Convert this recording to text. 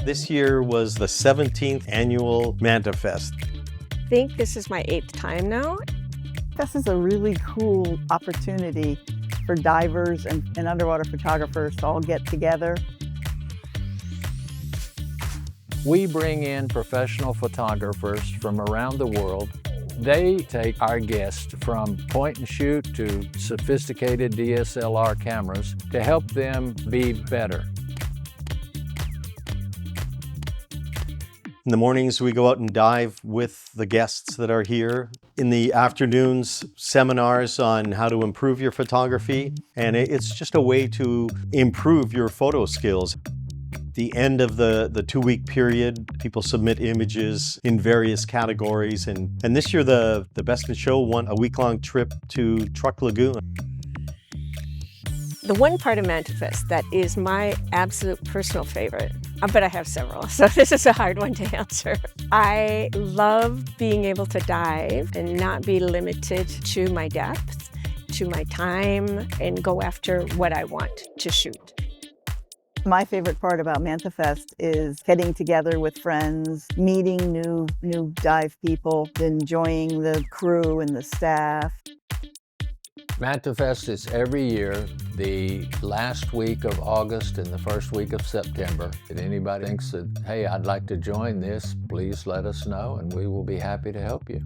This year was the 17th annual MantaFest. I think this is my 8th time now. This is a really cool opportunity for divers and underwater photographers to all get together. We bring in professional photographers from around the world. They take our guests from point and shoot to sophisticated DSLR cameras to help them be better. In the mornings, we go out and dive with the guests that are here. In the afternoons, seminars on how to improve your photography. And it's just a way to improve your photo skills. The end of the 2-week period, people submit images in various categories. And this year, the Best in Show won a week-long trip to Truck Lagoon. The one part of MantaFest that is my absolute personal favorite, but I have several, so this is a hard one to answer. I love being able to dive and not be limited to my depth, to my time, and go after what I want to shoot. My favorite part about MantaFest is getting together with friends, meeting new dive people, enjoying the crew and the staff. MantaFest is every year, the last week of August and the first week of September. If anybody thinks that, hey, I'd like to join this, please let us know and we will be happy to help you.